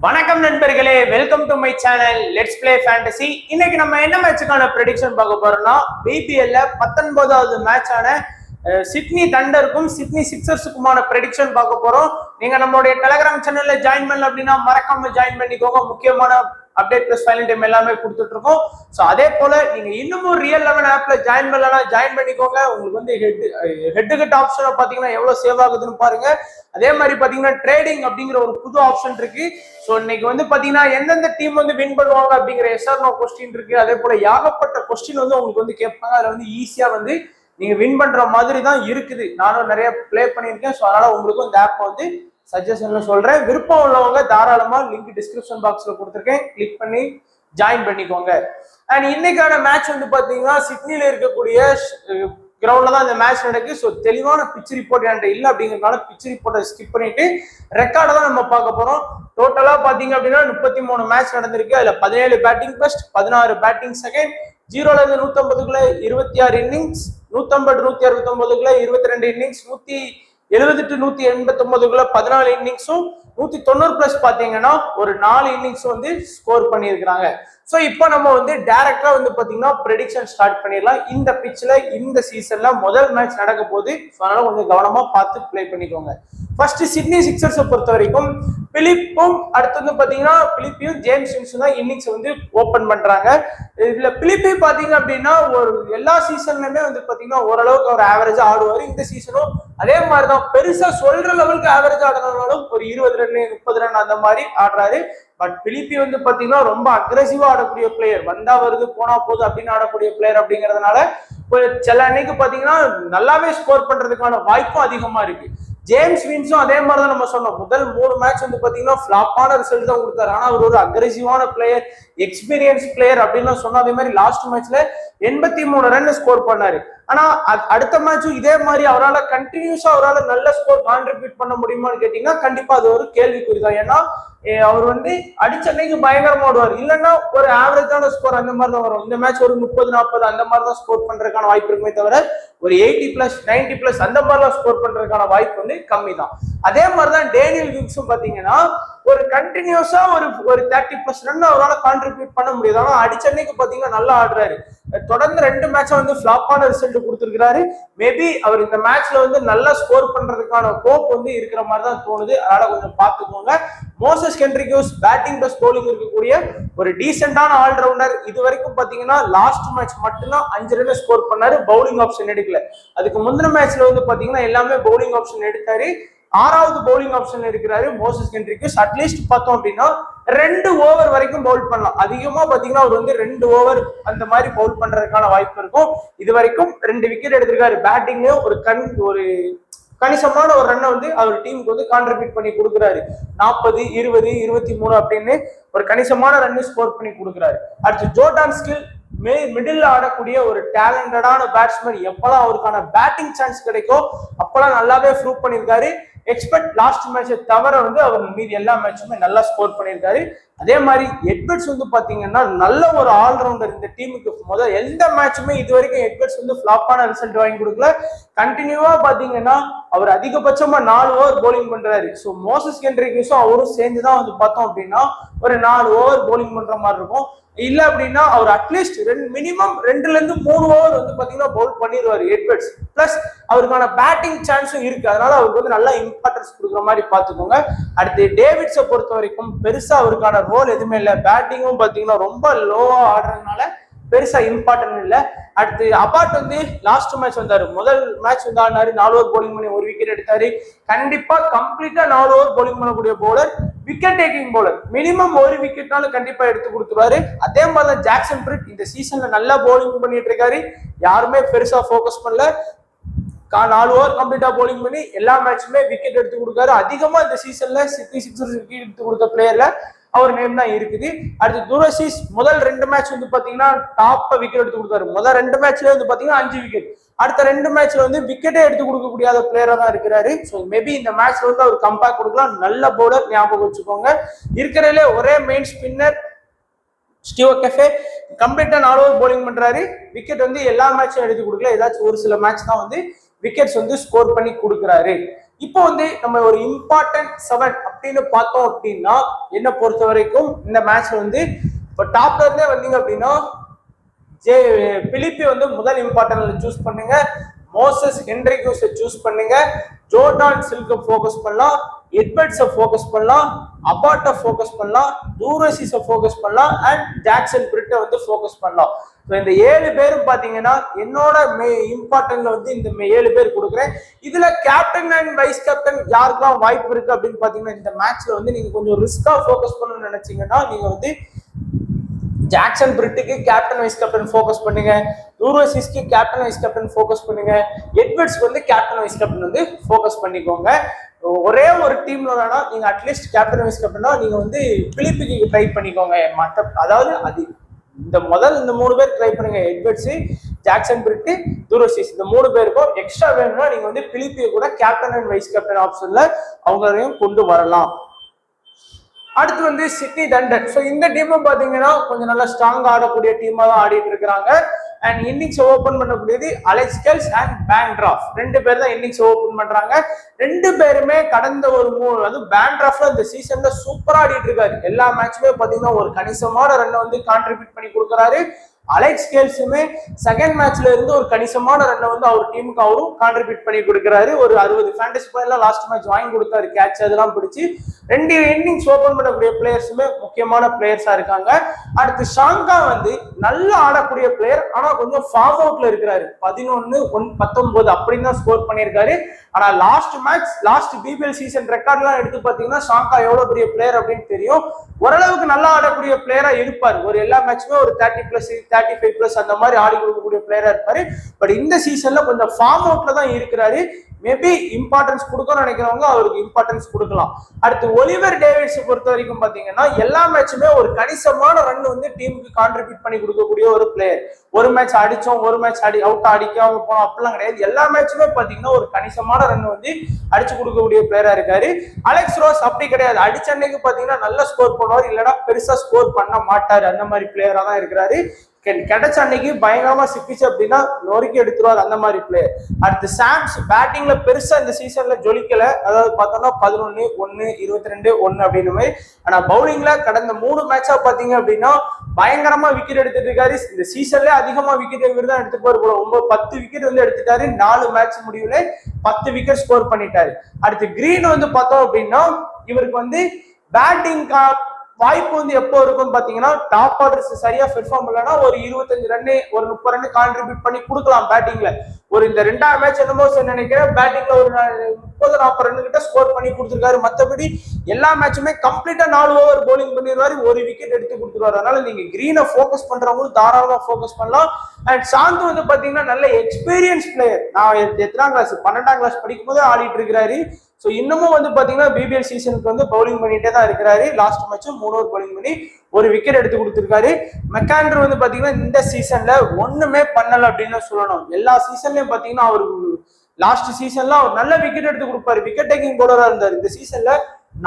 வணக்கம் நண்பர்களே, welcome to my channel let's play fantasy. இன்னைக்கு நம்ம என்ன மேட்சுக்கான ப்ரெடிக்ஷன் பார்க்க போறோம்னா, பிபிஎல்ல 19வது மேட்சான சிட்னி தண்டருக்கும் சிட்னி சிக்ஸர்ஸுக்குமான ப்ரெடிக்ஷன் பார்க்க போறோம். நீங்க நம்மளுடைய டெலிகிராம் சேனல்ல ஜாயின் பண்ணல அப்படின்னா மறக்காம ஜாயின் பண்ணிக்கோங்க. முக்கியமான அப்டேட் பிளஸ் ஃபைனல் டைம் எல்லாமே கொடுத்துட்டு இருக்கோம். ஸோ அதே போல நீங்க இன்னமும் ரியல் 11 ஆப்ல ஜாயின் பண்ணலாம், ஜாயின் பண்ணிக்கோங்க. உங்களுக்கு வந்து ஹெட் ஆப்ஷனை பாத்தீங்கன்னா எவ்வளவு சேவ் ஆகுதுன்னு பாருங்க. அதே மாதிரி பாத்தீங்கன்னா ட்ரேடிங் அப்படிங்கிற ஒரு புது ஆப்ஷன் இருக்கு. ஸோ இன்னைக்கு வந்து பாத்தீங்கன்னா எந்தெந்த டீம் வந்து வின் பண்ணுவாங்க அப்படிங்கிற எஸ்ஆர் நோ கொஸ்டின் இருக்கு. அதே போல ஏகப்பட்ட கொஸ்டின் வந்து உங்களுக்கு வந்து கேட்பாங்க. அதுல வந்து ஈஸியா வந்து நீங்க வின் பண்ற மாதிரி தான் இருக்குது. நானும் நிறைய பிளே பண்ணியிருக்கேன். ஸோ அதனால உங்களுக்கும் இந்த ஆப் வந்து சஜஷன்ல சொல்றேன். விருப்பம் உள்ளவங்க தாராளமா லிங்க் டிஸ்கிரிப்ஷன் பாக்ஸ்ல கொடுத்துருக்கேன், கிளிக் பண்ணி ஜாயின் பண்ணிக்கோங்க. அண்ட் இன்னைக்கான மேட்ச் வந்து பாத்தீங்கன்னா சிட்னில இருக்கக்கூடிய கிரவுண்ட்ல தான் இந்த மேட்ச் நடக்கு. ஸோ தெளிவான பிச் ரிப்போர்ட் என்கிட்ட இல்லை அப்படிங்கிறதுனால பிச் ரிப்போர்ட்டை ஸ்கிப் பண்ணிட்டு ரெக்கார்டை தான் நம்ம பார்க்க போறோம். டோட்டலா பாத்தீங்க அப்படின்னா 33 மேட்ச் நடந்திருக்கு. அதுல 17 பேட்டிங் ஃபர்ஸ்ட், 16 பேட்டிங் செகண்ட், 0ல இருந்து 150க்குள்ள 26 இன்னிங்ஸ், 150 169க்குள்ள 22 இன்னிங்ஸ், 170 189க்குள்ள 14 இன்னிங்ஸும், 190 பிளஸ் பாத்தீங்கன்னா ஒரு 4 இன்னிங்ஸ் வந்து ஸ்கோர் பண்ணியிருக்கிறாங்க. ஸோ இப்போ நம்ம வந்து டைரக்டா வந்து பாத்தீங்கன்னா ப்ரெடிக்ஷன் ஸ்டார்ட் பண்ணிடலாம். இந்த பிட்ச்ல இந்த சீசன்ல முதல் மேட்ச் நடக்க போகுது. ஸோ அதனால கொஞ்சம் கவனமா பார்த்து பிளே பண்ணிக்கோங்க. ஃபர்ஸ்ட் சிட்னி சிக்ஸர்ஸை பொறுத்த வரைக்கும் பிலிப்பும் அடுத்து வந்து பாத்தீங்கன்னா பிலிப்பையும் ஜேம்ஸ் வின்ஸும் தான் இன்னிங்ஸ் வந்து ஓபன் பண்றாங்க. இதுல பிலிப்பை பாத்தீங்க அப்படின்னா ஒரு எல்லா சீசன்லயுமே வந்து பாத்தீங்கன்னா ஓரளவுக்கு ஒரு ஆவரேஜா ஆடுவாரு. இந்த சீசனும் அதே மாதிரிதான். பெருசா சொல்ற லெவலுக்கு ஆவரேஜ் ஆடுறதுனாலும் ஒரு 20 ரன் 30 ரன் அந்த மாதிரி ஆடுறாரு. பட் பிலிப்பி வந்து பாத்தீங்கன்னா ரொம்ப அக்ரெசிவா ஆடக்கூடிய பிளேயர். வந்தா வருது போனா போகுது அப்படின்னு ஆடக்கூடிய பிளேயர் அப்படிங்கறதுனால சில அன்னைக்கு பாத்தீங்கன்னா நல்லாவே ஸ்கோர் பண்றதுக்கான வாய்ப்பும் அதிகமா இருக்கு. ஜேம்ஸ் வின்ஸும் அதே மாதிரி தான் நம்ம சொன்னோம். முதல் 3 மேட்ச் வந்து பாத்தீங்கன்னா ஃபிளாப்பான ரிசல்ட் தான் கொடுத்தாரு. ஆனா அவர் ஒரு அக்ரெசிவான பிளேயர், எக்ஸ்பீரியன்ஸ் பிளேயர் அப்படின்னு சொன்ன. அதே மாதிரி லாஸ்ட் மேட்ச்ல 83 ரன் ஸ்கோர் பண்ணாரு. ஆனா அடுத்த மேட்சும் இதே மாதிரி அவரால் கண்டினியூஸா அவரால் நல்ல ஸ்கோர் கான்ட்ரிபியூட் பண்ண முடியுமான்னு கேட்டீங்கன்னா கண்டிப்பா அது ஒரு கேள்விக்குறி தான். ஏன்னா அவர் வந்து அடிச்ச அன்னைக்கு பயங்கரமா ஆடுவார், இல்லைன்னா ஒரு ஆவரேஜான ஸ்கோர் அந்த மாதிரி தான் வரும். இந்த மேட்ச் ஒரு 30 40 அந்த மாதிரி தான் ஸ்கோர் பண்றதுக்கான வாய்ப்பு இருக்குமே தவிர ஒரு 80 பிளஸ் 90 பிளஸ் அந்த மாதிரிலாம் ஸ்கோர் பண்றதுக்கான வாய்ப்பு வந்து கம்மி தான். அதே மாதிரிதான் டேனியல் வில்ஸும் பாத்தீங்கன்னா ஒரு கண்டினியூஸா ஒரு 30 பிளஸ் ரன் அவரால் கான்ட்ரிபியூட் பண்ண முடியாது. ஆனா அடிச்ச அன்னைக்கு பாத்தீங்கன்னா நல்லா ஆடுறாரு. தொடர்ந்து 2 மேட்சா வந்து ஃபிளாப்பான ரிசல்ட் கொடுத்திருக்கிறாரு. மேபி அவர் இந்த மேட்ச்ல வந்து நல்லா ஸ்கோர் பண்றதுக்கான ஹோப் வந்து இருக்கிற மாதிரி தான் தோணுது. அதனால கொஞ்சம் பாத்துக்கோங்க. Moses Henriques batting plus bowling இருக்கக்கூடிய ஒரு டீசென்டான ஆல்ரவுண்டர். இது வரைக்கும் பாத்தீங்கன்னா லாஸ்ட் மேட்ச் மட்டும்தான் 5 ரன் ஸ்கோர் பண்ணாரு, பவுலிங் ஆப்ஷன் எடுக்கல. அதுக்கு முந்தின மேட்ச்ல வந்து பாத்தீங்கன்னா எல்லாமே பவுலிங் ஆப்ஷன் எடுத்தாரு. 6வது பவுலிங் ஆப்ஷன் இருக்கிறாரு மோசஸ் ஹென்ரிக்யூஸ். அட்லீஸ்ட் பார்த்தோம் அப்படின்னா 2 ஓவர் வரைக்கும் பவுல் பண்ணலாம். அதிகமா பாத்தீங்கன்னா அவர் வந்து 2 ஓவர் அந்த மாதிரி பவுல் பண்றதுக்கான வாய்ப்பு இருக்கும். இது வரைக்கும் 2 விக்கெட் எடுத்திருக்காரு. பேட்டிங்லயும் ஒரு கணிசமான ஒரு ரன்னை வந்து அவர் டீமுக்கு வந்து கான்ட்ரிபியூட் பண்ணி கொடுக்குறாரு. 40 20 23 அப்படின்னு ஒரு கணிசமான ரன் ஸ்கோர் பண்ணி கொடுக்குறாரு. அடுத்து ஜோர்டான் ஸ்கில் மிடில் ஆடக்கூடிய ஒரு டேலண்டடான பேட்ஸ்மேன். எப்பெல்லாம் அவருக்கான பேட்டிங் சான்ஸ் கிடைக்கும் அப்பெல்லாம் நல்லாவே ப்ரூவ் பண்ணியிருக்காரு. எக்ஸ்பெக்ட் லாஸ்ட் மேட்சை தவிர வந்து அவர் மீதி எல்லா மேட்சுமே நல்லா ஸ்கோர் பண்ணியிருக்காரு. அதே மாதிரி எட்வர்ட்ஸ் வந்து பாத்தீங்கன்னா நல்ல ஒரு ஆல்ரவுண்டர். இந்த டீமுக்கு முதல் எந்த மேட்சுமே இது வரைக்கும் எட்வர்ட்ஸ் வந்து ஃபிளாப்பான ரிசல்ட் வாங்கி கொடுக்கல. கண்டினியூவா பாத்தீங்கன்னா அவர் அதிகபட்சமா 4 ஓவர் போலிங் பண்றாரு. ஸோ மோசஸ் ஹென்ரிக்யூஸும் அவரும் சேர்ந்துதான் வந்து பார்த்தோம் அப்படின்னா ஒரு 4 ஓவர் போலிங் பண்ற மாதிரி இருக்கும். இல்ல அப்படின்னா அவர் அட்லீஸ்ட் மினிமம் 2ல இருந்து 3 ஓவர் வந்து பாத்தீங்கன்னா பவுல் பண்ணிடுவாரு எட்வர்ட்ஸ். பிளஸ் அவருக்கான பேட்டிங் சான்ஸும் இருக்கு. அதனால அவருக்கு வந்து நல்லா இம்பார்ட்டன்ஸ் கொடுக்குற மாதிரி பாத்துக்கோங்க. அடுத்து டேவிட்ஸை பொறுத்த வரைக்கும் பெருசா அவருக்கான ரோல் எதுவுமே இல்லை. பேட்டிங்கும் பாத்தீங்கன்னா ரொம்ப லோவா ஆடுறதுனால பெருசா இம்பார்ட்டன்ட் இல்லை. அடுத்து அபார்ட் வந்து லாஸ்ட் மேட்ச் வந்தாரு. முதல் மேட்ச் வந்து ஆடினாரு, 4 ஓவர் போலிங் பண்ணி 1 விக்கெட் எடுத்தாரு. கண்டிப்பா கம்ப்ளீட்டா 4 ஓவர் போலிங் பண்ணக்கூடிய bowler, wicket taking bowler. Minimum 1 விக்கெட்னாலும் கண்டிப்பா எடுத்து கொடுத்துருவாரு. அதே மாதிரி ஜாக்சன் பிரிட் இந்த சீசன்ல நல்லா போலிங் பண்ணிட்டு இருக்காரு. யாருமே பெருசா போக்கஸ் பண்ணல. 4 ஓவர் கம்ப்ளீட்டா போலிங் பண்ணி எல்லா மேட்சுமே விக்கெட் எடுத்து கொடுக்காரு. அதிகமா இந்த சீசன்ல சிட்னி சிக்ஸர்ஸ் விக்கெட் எடுத்து கொடுத்த பிளேயர்ல அவர் நேம் தான் இருக்குது. அடுத்து துரசிஸ் முதல் 2 மேட்ச் வந்து பாத்தீங்கன்னா டாப்பா விக்கெட் எடுத்து கொடுத்தாரு. முதல் 2 மேட்ச்ல வந்து பாத்தீங்கன்னா 5 விக்கெட். அடுத்த 2 மேட்ச்ல வந்து விக்கெட்டே எடுத்து கொடுக்கக்கூடிய பிளேயரா தான் இருக்கிறாரு. ஸோ மேபி இந்த மேட்ச்ல வந்து அவர் கம்பேக் கொடுக்கலாம். நல்ல பவுலர், ஞாபகம் வச்சுக்கோங்க. இருக்கிறதுலே ஒரே மெயின் ஸ்பின்னர் ஸ்டீவ் கெஃபே கம்ப்ளீட்டா 4 ஓவர் போலிங் பண்றாரு. விக்கெட் வந்து எல்லா மேட்சும் எடுத்து கொடுக்கல. ஏதாச்சும் ஒரு சில மேட்ச் தான் வந்து விக்கெட்ஸ் வந்து ஸ்கோர் பண்ணி கொடுக்குறாரு. இப்போ வந்து நம்ம ஒரு இம்பார்ட்டன்ட் 7 அப்படின்னு பார்த்தோம் அப்படின்னா என்ன பொறுத்த வரைக்கும் இந்த மேட்ச்ல வந்து இப்போ டாப்ல இருந்தே வந்தீங்க அப்படின்னா பிலிப்பி வந்து முதல் இம்பார்ட்டன்ட்ல சூஸ் பண்ணுங்க, மோசஸ் ஹென்ரிக்யூஸை சூஸ் பண்ணுங்க, ஜோர்டான் சில்கை ஃபோக்கஸ் பண்ணலாம், எட்வர்ட்ஸை ஃபோக்கஸ் பண்ணலாம், அபாட்டை ஃபோக்கஸ் பண்ணலாம், டூரசிஸை ஃபோக்கஸ் பண்ணலாம் அண்ட் ஜாக்சன் பிரிட்டை வந்து ஃபோக்கஸ் பண்ணலாம். ஸோ இந்த 7 பேரும் பார்த்தீங்கன்னா என்னோட இம்பார்ட்டன்ட்ல வந்து இந்த 7 பேர் கொடுக்குறேன். இதுல கேப்டன் அண்ட் வைஸ் கேப்டன் யாருக்கெல்லாம் வாய்ப்பு இருக்கு அப்படின்னு பார்த்தீங்கன்னா இந்த மேட்ச்ல வந்து நீங்க கொஞ்சம் ரிஸ்கா ஃபோக்கஸ் பண்ணணும்னு நினைச்சீங்கன்னா நீங்க வந்து ஜாக்சன் பிரிட்டுக்கு கேப்டன் வைஸ் கேப்டன் ஃபோக்கஸ் பண்ணுங்க, டூரசிஸ்க்கு கேப்டன் வைஸ் கேப்டன் ஃபோக்கஸ் பண்ணுங்க, எட்வர்ட்ஸ்க்கு வந்து கேப்டன் வைஸ் கேப்டன் வந்து ஃபோக்கஸ் பண்ணிக்கோங்க. ஒரே ஒரு டீம்ல வேணா நீங்க அட்லீஸ்ட் கேப்டன் வைஸ் கேப்டனா நீங்க வந்து பிலிப்பிக்கு ட்ரை பண்ணிக்கோங்க. மற்ற அதாவது அது இந்த 3 பேர் ட்ரை பண்ணுங்க, எட்வர்ட்ஸ், ஜாக்சன் பிரிட்டு, டூரசிஸ், இந்த 3 பேருக்கும் எக்ஸ்ட்ரா வேணும்னா நீங்க வந்து பிலிப்பியை கூட கேப்டன் அண்ட் வைஸ் கேப்டன் ஆப்ஷன்ல அவங்களையும் கொண்டு வரலாம். அடுத்து வந்து சிட்னி தண்டர். ஸோ இந்த டீமும் பார்த்தீங்கன்னா கொஞ்சம் நல்லா ஸ்ட்ராங் ஆடக்கூடிய டீமா தான் ஆடிட்டு இருக்கிறாங்க. அண்ட் இன்னிங்ஸ் ஓபன் பண்ணக்கூடியது அலெக்ஸ் கெல்ஸ் அண்ட் பேண்ட்ராஃப் 2 பேர் தான் இன்னிங்ஸ் ஓபன் பண்றாங்க. 2 பேருமே கடந்த ஒரு அது பேண்ட்ராஃப்ல இந்த சீசன்ல சூப்பரா ஆடிட்டு இருக்காரு. எல்லா மேட்சுமே பார்த்தீங்கன்னா ஒரு கணிசமான ரன்னை வந்து கான்ட்ரிபியூட் பண்ணி கொடுக்குறாரு. அலெக்ஸ் கேல்ஸுமே செகண்ட் மேட்ச்ல இருந்து ஒரு கணிசமான ரன்னை வந்து அவர் டீமுக்கு அவரும் கான்ட்ரிபியூட் பண்ணி கொடுக்குறாரு. ஒரு 60 ஃபேண்டசி பாயிண்ட்ல லாஸ்ட் மேட்ச் வாங்கி கொடுத்தாரு, கேட்ச் அதெல்லாம் பிடிச்சி. 2 இன்னிங்ஸ் ஓபன் பண்ணக்கூடிய பிளேயர்ஸுமே முக்கியமான பிளேயர்ஸா இருக்காங்க. அடுத்து ஷாங்கா வந்து நல்லா ஆடக்கூடிய பிளேயர், ஆனா கொஞ்சம் ஃபார்ம் அவுட்ல இருக்கிறாரு. 11-19 அப்படின்னு தான் ஸ்கோர் பண்ணியிருக்காரு. ஆனா லாஸ்ட் பிபிஎல் சீசன் ரெக்கார்ட்லாம் எடுத்து பாத்தீங்கன்னா ஷாங்கா எவ்வளவு பெரிய பிளேயர் அப்படின்னு தெரியும். ஓரளவுக்கு நல்லா ஆடக்கூடிய பிளேயரா இருப்பார். ஒரு எல்லா மேட்சுமே ஒரு 30+, 35+ அந்த மாதிரி ஆடி கொடுக்கக்கூடிய பிளேயரா இருப்பாரு. பட் இந்த சீசன்ல கொஞ்சம் ஃபார்ம் அவுட்ல தான் இருக்கிறாரு. மேபி இம்பார்ட்டன்ஸ் கொடுக்கணும்னு நினைக்கிறவங்க அவருக்கு இம்பார்ட்டன்ஸ் கொடுக்கலாம். அடுத்து ஒலிவர் டேவிட்ஸ் பொறுத்த வரைக்கும் பாத்தீங்கன்னா எல்லா மேட்சுமே ஒரு கணிசமான ரன் வந்து டீமுக்கு கான்ட்ரிபியூட் பண்ணி கொடுக்கக்கூடிய ஒரு பிளேயர். ஒரு மேட்ச் அடிச்சோம், ஒரு மேட்ச் அவுட் அடிக்காம போனோம் அப்படிலாம் கிடையாது. எல்லா மேட்சுமே பாத்தீங்கன்னா ஒரு கணிசமான ரன் வந்து அடிச்சு கொடுக்கக்கூடிய பிளேயரா இருக்காரு. அலெக்ஸ் ரோஸ் அப்படி கிடையாது. அடிச்ச அன்னைக்கு பாத்தீங்கன்னா நல்ல ஸ்கோர் பண்ணுவார், இல்லைன்னா பெருசா ஸ்கோர் பண்ண மாட்டாரு. அந்த மாதிரி பிளேயரா தான் இருக்கிறாரு. கிடைச்ச அன்னைக்கு பயங்கரமா சிக்கிச்சு அப்படின்னா நொறுக்கி எடுத்துருவார், அந்த மாதிரி பிளேயர். அடுத்து சாம்ஸ் பேட்டிங்ல பெருசா இந்த சீசன்ல ஜொலிக்கல. அதாவது பார்த்தோம்னா 11, 1, 22, 1 அப்படின்னு மாதிரி. ஆனா பவுலிங்ல கடந்த 3 மேட்சா பாத்தீங்க அப்படின்னா பயங்கரமா விக்கெட் எடுத்துட்டு இருக்காரு. இந்த சீசன்ல அதிகமா விக்கெட் தான் எடுத்துப்பாரு போல. 10 விக்கெட் வந்து எடுத்துட்டாரு. 4 மேட்ச் முடிவுல 10 விக்கெட் ஸ்கோர் பண்ணிட்டாரு. அடுத்து கிரீன் வந்து பார்த்தோம் அப்படின்னா இவருக்கு வந்து பேட்டிங் வாய்ப்பு வந்து எப்போ இருக்கும்னு பாத்தீங்கன்னா டாப் ஆர்டர்ஸ் சரியா பெர்ஃபார்ம் பண்ணலன்னா ஒரு 25 ரன், ஒரு 30 ரன் கான்ட்ரிபியூட் பண்ணி கொடுக்கலாம் பேட்டிங்ல. ஒரு இந்த 2ஆம் மேட்ச் என்னமோ நினைக்கிறேன் பேட்டிங்ல ஒரு 30-40 ரன் கிட்ட ஸ்கோர் பண்ணி கொடுத்துருக்காரு. மற்றபடி எல்லா மேட்சுமே கம்ப்ளீட்டா 4 ஓவர் போலிங் பண்ணிடுவாரு, ஒரு விக்கெட் எடுத்து கொடுத்துருவாரு. அதனால நீங்க கிரீனை ஃபோக்கஸ் பண்றவங்களும் தாராளமா ஃபோக்கஸ் பண்ணலாம். அண்ட் சாந்து வந்து பாத்தீங்கன்னா நல்ல எக்ஸ்பீரியன்ஸ் பிளேயர். நான் எத்தனாம் கிளாஸ் 12ஆம் கிளாஸ் படிக்கும் போதே ஆடிட்டு இருக்கிறாரு. ஸோ இன்னமும் வந்து பாத்தீங்கன்னா பிபிஎல் சீசனுக்கு வந்து பவுலிங் பண்ணிட்டே தான் இருக்கிறாரு. லாஸ்ட் மேட்சும் 3 ஓவர் பவுலிங் பண்ணி ஒரு விக்கெட் எடுத்து கொடுத்துருக்காரு. மெக்காண்டர் வந்து பாத்தீங்கன்னா இந்த சீசன்ல ஒண்ணுமே பண்ணல அப்படின்னு சொல்லணும். எல்லா சீசன்லயும் பாத்தீங்கன்னா அவருக்கு லாஸ்ட் சீசன்ல அவர் நல்ல விக்கெட் எடுத்து கொடுப்பாரு, விக்கெட் டேக்கிங் போலரா இருந்தார். இந்த சீசன்ல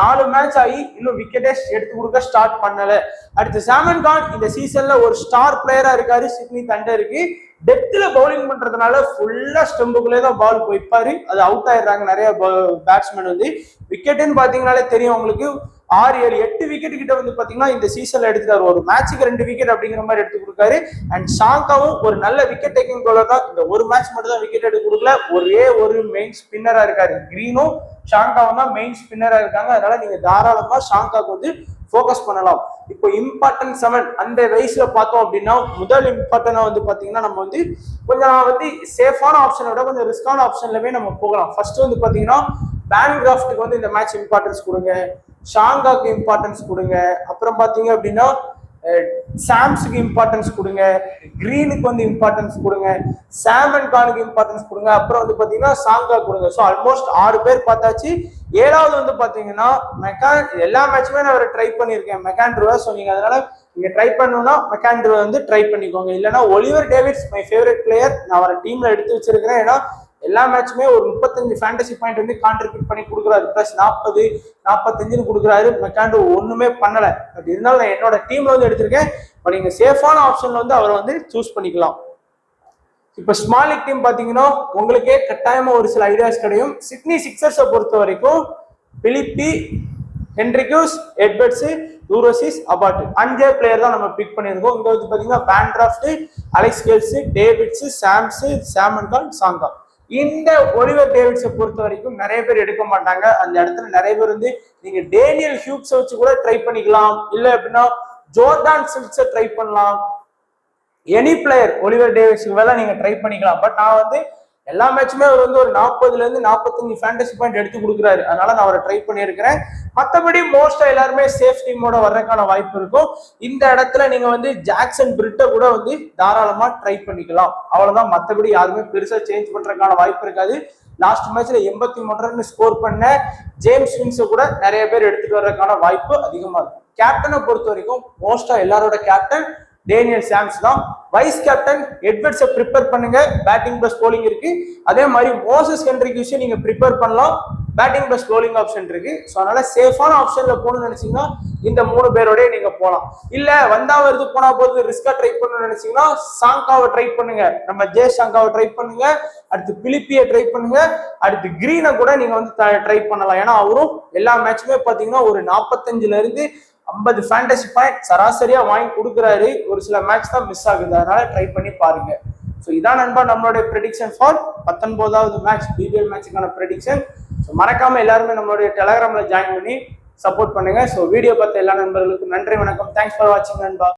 4 மேட்ச் ஆகி இன்னும் விக்கெட்டே எடுத்து கொடுக்க ஸ்டார்ட் பண்ணல. அடுத்து சாமன் கான் இந்த சீசன்ல ஒரு ஸ்டார் பிளேயரா இருக்காரு. சிட்னி தண்டருக்கு டெப்த்ல பவுலிங் பண்றதுனால ஃபுல்லா ஸ்டம்புக்குள்ளே தான் பால் போய்ப்பாரு. அது அவுட் ஆயிடுறாங்க நிறைய பேட்ஸ்மேன் வந்து. விக்கெட்டுன்னு பாத்தீங்கன்னாலே தெரியும் உங்களுக்கு. 6, 7, 8 விக்கெட் கிட்ட வந்து பாத்தீங்கன்னா இந்த சீசன்ல எடுத்துட்டாரு. ஒரு மேட்சுக்கு 2 விக்கெட் அப்படிங்கிற மாதிரி எடுத்து கொடுக்காரு. அண்ட் ஷாங்காவும் ஒரு நல்ல விக்கெட் டேக்கிங் போலர் தான். இந்த ஒரு மேட்ச் மட்டும் தான் விக்கெட் எடுத்து கொடுக்கல, ஒரே ஒரு மெயின் ஸ்பின்னரா இருக்காரு. கிரீனும் ஷாங்காவும் தான் மெயின் ஸ்பின்னரா இருக்காங்க. அதனால நீங்க தாராளமா ஷாங்காவுக்கு வந்து ஃபோக்கஸ் பண்ணலாம். இப்போ இம்பார்ட்டன்ட் 7 அந்த வயசுல பார்த்தோம் அப்படின்னா முதல் இம்பார்ட்டன்டா வந்து பாத்தீங்கன்னா நம்ம வந்து கொஞ்சம் வந்து சேஃபான ஆப்ஷனை விட கொஞ்சம் ரிஸ்கான ஆப்ஷன்லவே நம்ம போகலாம். ஃபர்ஸ்ட் வந்து பாத்தீங்கன்னா பேன்கிராஃப்ட்டுக்கு வந்து இந்த மேட்ச் இம்பார்ட்டன்ஸ் கொடுங்க, ஷாங்காக்கு இம்பார்ட்டன்ஸ் கொடுங்க. அப்புறம் பாத்தீங்க அப்படின்னா சாம்ஸுக்கு இம்பார்ட்டன்ஸ் கொடுங்க, கிரீனுக்கு வந்து இம்பார்ட்டன்ஸ் கொடுங்க, சாமன் கானுக்கு இம்பார்ட்டன்ஸ் கொடுங்க. அப்புறம் வந்து பாத்தீங்கன்னா சாங்கா கொடுங்க. ஸோ ஆல்மோஸ்ட் 6 பேர் பார்த்தாச்சு. 7வது வந்து பாத்தீங்கன்னா எல்லா மேட்சுமே நான் ட்ரை பண்ணியிருக்கேன் மெக்காண்ட்ருவை. ஸோ நீங்க அதனால நீங்க ட்ரை பண்ணணும்னா மெக்காண்ட்ருவை வந்து ட்ரை பண்ணிக்கோங்க. இல்லைன்னா Oliver David's my favourite player, நான் அவரை டீம்ல எடுத்து வச்சிருக்கிறேன். ஏன்னா எல்லா மேட்சுமே ஒரு 35 ஃபேண்டசி பாயிண்ட் வந்து கான்ட்ரிபியூட் பண்ணி கொடுக்குறாரு. பிளஸ் 40, 45 கொடுக்குறாரு. மெக்காண்டோ ஒண்ணுமே பண்ணல. பட் இருந்தாலும் நான் என்னோட டீம்ல வந்து எடுத்திருக்கேன். பட் நீங்க சேஃபான ஆப்ஷன்ல வந்து அவரை வந்து சூஸ் பண்ணிக்கலாம். இப்போ ஸ்மால் லீக் டீம் பாத்தீங்கன்னா உங்களுக்கே கட்டாயமா ஒரு சில ஐடியாஸ் கிடைக்கும். சிட்னி சிக்ஸர்ஸை பொறுத்த வரைக்கும் பிலிப்பி, ஹென்ரிக்யூஸ், எட்வர்ட்ஸ், டூரோசிஸ், அபாட் 5 பிளேயர் தான் நம்ம பிக் பண்ணியிருக்கோம். இங்க வந்து பாத்தீங்கன்னா பேண்ட்ராஃப்ட், அலெக்ஸ் கேல்ஸ், டேவிட்ஸ், சாம்ஸ், சாமன்கான், சாங்கா. இந்த ஒலிவர் டேவிட்ஸை பொறுத்த வரைக்கும் நிறைய பேர் எடுக்க மாட்டாங்க. அந்த இடத்துல நிறைய பேர் வந்து நீங்க டேனியல் ஹியூக்ஸ் வச்சு கூட ட்ரை பண்ணிக்கலாம், இல்ல அப்படின்னா ஜோர்டான் சில்க்ஸை ட்ரை பண்ணலாம். எனி பிளேயர் ஒலிவர் டேவிட்ஸ்க்கு வேலை நீங்க ட்ரை பண்ணிக்கலாம். பட் நான் வந்து எல்லா மேட்சுமே அவர் வந்து ஒரு 40ல இருந்து 45 ஃபேண்டசி பாயிண்ட் எடுத்து கொடுக்குறாரு. அதனால நான் அவரை ட்ரை பண்ணியிருக்கிறேன். மற்றபடி மோஸ்டா எல்லாருமே சேஃப் டீமோட வர்றதுக்கான வாய்ப்பு இருக்கும். இந்த இடத்துல நீங்க வந்து ஜாக்சன் பிரிட்டை கூட வந்து தாராளமா ட்ரை பண்ணிக்கலாம். அவ்வளவுதான். மற்றபடி யாருமே பெருசா சேஞ்ச் பண்றதுக்கான வாய்ப்பு இருக்காது. லாஸ்ட் மேட்ச்ல 83 ரன் ஸ்கோர் பண்ண ஜேம்ஸ் வின்ஸை கூட நிறைய பேர் எடுத்துட்டு வர்றதுக்கான வாய்ப்பு அதிகமா இருக்கும். கேப்டனை பொறுத்த வரைக்கும் மோஸ்டா எல்லாரோட கேப்டன் டேனியல் சாம்ஸ் தான். வைஸ் கேப்டன் எட்வர்ட்ஸை ப்ரிப்பேர் பண்ணுங்க, பேட்டிங் பிளஸ் போலிங் இருக்கு. அதே மாதிரி மோசஸ் ஹென்ரிக்யூஸையும் நீங்க ப்ரிப்பேர் பண்ணலாம், பேட்டிங் பிளஸ் போலிங் ஆப்ஷன் இருக்கு. ஸோ அதனால சேஃபான ஆப்ஷன்ல போகணும்னு நினைச்சீங்கன்னா இந்த 3 பேரோடய நீங்க போகலாம். இல்ல வந்தா வருது போனா போது ரிஸ்கா ட்ரை பண்ணணும்னு நினைச்சீங்கன்னா சாங்காவை ட்ரை பண்ணுங்க, நம்ம ஜே சாங்காவை ட்ரை பண்ணுங்க, அடுத்து பிலிப்பியை ட்ரை பண்ணுங்க, அடுத்து கிரீனை கூட நீங்க வந்து ட்ரை பண்ணலாம். ஏன்னா அவரும் எல்லா மேட்சுமே பாத்தீங்கன்னா ஒரு 45ல இருந்து 50 ஃபேண்டசி பாயிண்ட் சராசரியா வாங்கி கொடுக்குறாரு. ஒரு சில மேட்ச் தான் மிஸ் ஆகுது, அதனால ட்ரை பண்ணி பாருங்க. ஸோ இதான் நண்பா நம்மளுடைய ப்ரெடிக்ஷன் ஃபார் 19வது மேட்ச், பிபிஎல் மேட்சுக்கான ப்ரெடிக்ஷன். ஸோ மறக்காம எல்லாருமே நம்மளுடைய டெலகிராம்ல ஜாயின் பண்ணி சப்போர்ட் பண்ணுங்க. ஸோ வீடியோ பார்த்த எல்லா நண்பர்களுக்கும் நன்றி, வணக்கம். தேங்க்ஸ் ஃபார் வாட்சிங் நண்பா.